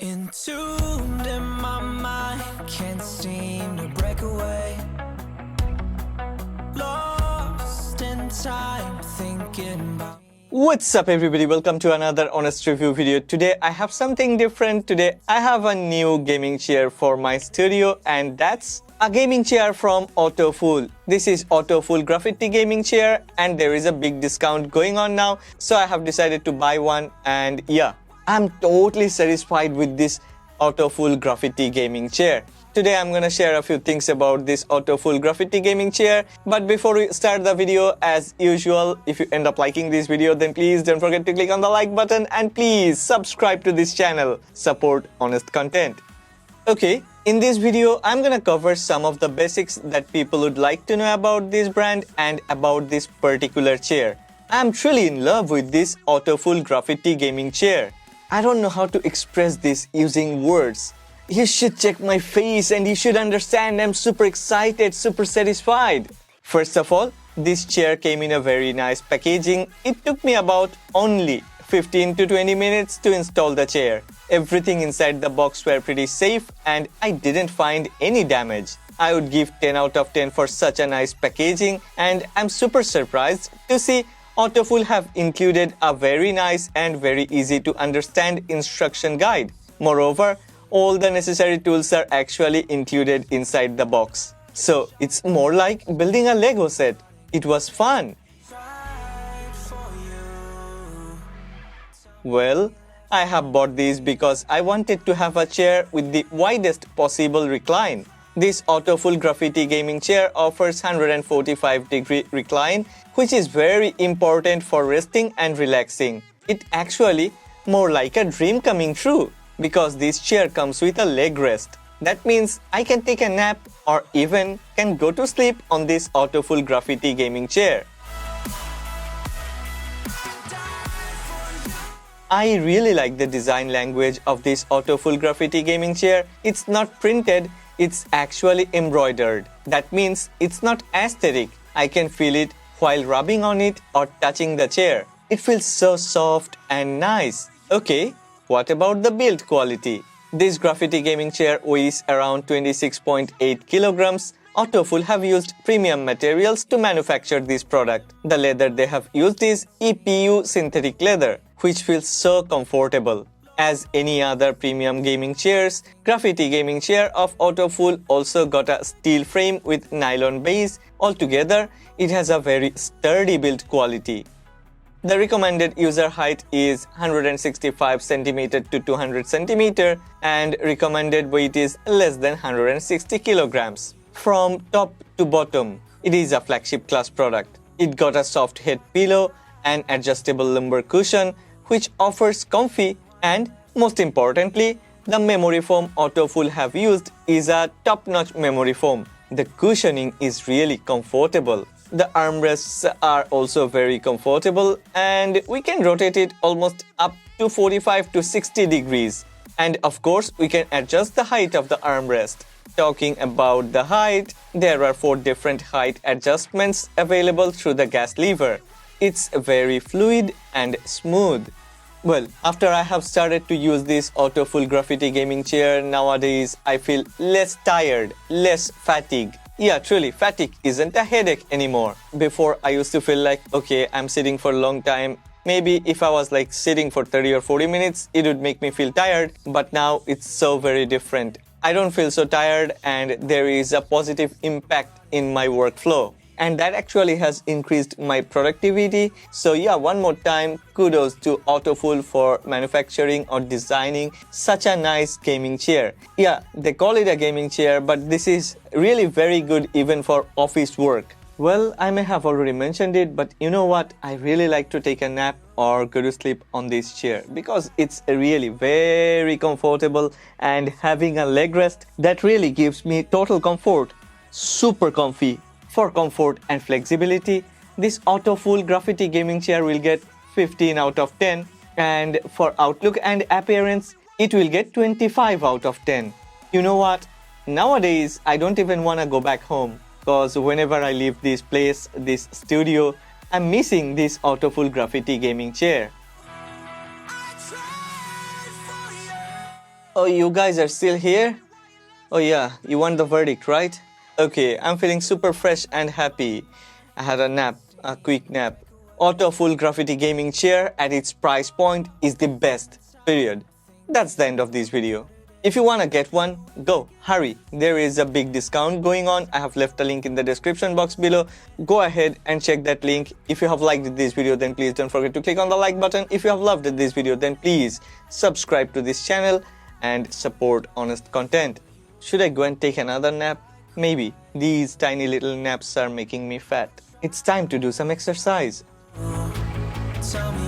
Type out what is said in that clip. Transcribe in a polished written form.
Entombed in my mind, can't seem to break away. Lost in time, thinking about. What's up everybody, welcome to another honest review video. Today I have something different. Today I have a new gaming chair for my studio, and that's a gaming chair from AutoFull. This is AutoFull Graffiti gaming chair, and there is a big discount going on now, so I have decided to buy one. And yeah, I'm totally satisfied with this AutoFull Graffiti gaming chair. Today I'm gonna share a few things about this AutoFull Graffiti gaming chair. But before we start the video, as usual, if you end up liking this video, then please don't forget to click on the like button and please subscribe to this channel. Support honest content. Okay, in this video I'm gonna cover some of the basics that people would like to know about this brand and about this particular chair. I'm truly in love with this AutoFull Graffiti gaming chair. I don't know how to express this using words. You should check my face and you should understand I'm super excited, super satisfied. First of all, this chair came in a very nice packaging. It took me about only 15 to 20 minutes to install the chair. Everything inside the box were pretty safe and I didn't find any damage. I would give 10 out of 10 for such a nice packaging, and I'm super surprised to see AutoFull have included a very nice and very easy to understand instruction guide. Moreover, all the necessary tools are actually included inside the box. So it's more like building a Lego set. It was fun. Well, I have bought these because I wanted to have a chair with the widest possible recline. This AutoFull Graffiti gaming chair offers 145-degree recline, which is very important for resting and relaxing. It actually more like a dream coming true, because this chair comes with a leg rest. That means I can take a nap or even can go to sleep on this AutoFull Graffiti gaming chair. I really like the design language of this AutoFull Graffiti gaming chair. It's not printed, it's actually embroidered. That means it's not aesthetic. I can feel it while rubbing on it or touching the chair. It feels so soft and nice. Okay, what about the build quality? This graffiti gaming chair weighs around 26.8 kilograms. AutoFull have used premium materials to manufacture this product. The leather they have used is EPU synthetic leather, which feels so comfortable. As any other premium gaming chairs, graffiti gaming chair of AutoFull also got a steel frame with nylon base. Altogether, it has a very sturdy build quality. The recommended user height is 165 cm to 200 cm and recommended weight is less than 160 kilograms. From top to bottom, it is a flagship class product. It got a soft head pillow, an adjustable lumbar cushion, which offers comfy, and most importantly, the memory foam AutoFull have used is a top-notch memory foam. The cushioning is really comfortable. The armrests are also very comfortable, and we can rotate it almost up to 45 to 60 degrees. And of course, we can adjust the height of the armrest. Talking about the height, there are 4 different height adjustments available through the gas lever. It's very fluid and smooth. Well, after I have started to use this AutoFull Graffiti gaming chair, nowadays I feel less tired, less fatigue. Yeah, truly, fatigue isn't a headache anymore. Before, I used to feel like, okay, I'm sitting for a long time. Maybe if I was like sitting for 30 or 40 minutes, it would make me feel tired. But now it's so very different. I don't feel so tired, and there is a positive impact in my workflow. And that actually has increased my productivity. So yeah, one more time, kudos to AutoFull for manufacturing or designing such a nice gaming chair. Yeah, they call it a gaming chair, but this is really very good even for office work. Well, I may have already mentioned it, but you know what? I really like to take a nap or go to sleep on this chair because it's really very comfortable, and having a leg rest, that really gives me total comfort. Super comfy. For comfort and flexibility, this AutoFull Graffiti gaming chair will get 15 out of 10, and for outlook and appearance, it will get 25 out of 10. You know what? Nowadays, I don't even want to go back home, because whenever I leave this place, this studio, I'm missing this AutoFull Graffiti gaming chair. Oh, you guys are still here? Oh yeah, you want the verdict, right? Okay, I'm feeling super fresh and happy. I had a nap, a quick nap. AutoFull Graffiti gaming chair at its price point is the best, period. That's the end of this video. If you wanna get one, go, hurry. There is a big discount going on. I have left a link in the description box below. Go ahead and check that link. If you have liked this video, then please don't forget to click on the like button. If you have loved this video, then please subscribe to this channel and support honest content. Should I go and take another nap? Maybe. These tiny little naps are making me fat. It's time to do some exercise. Tell me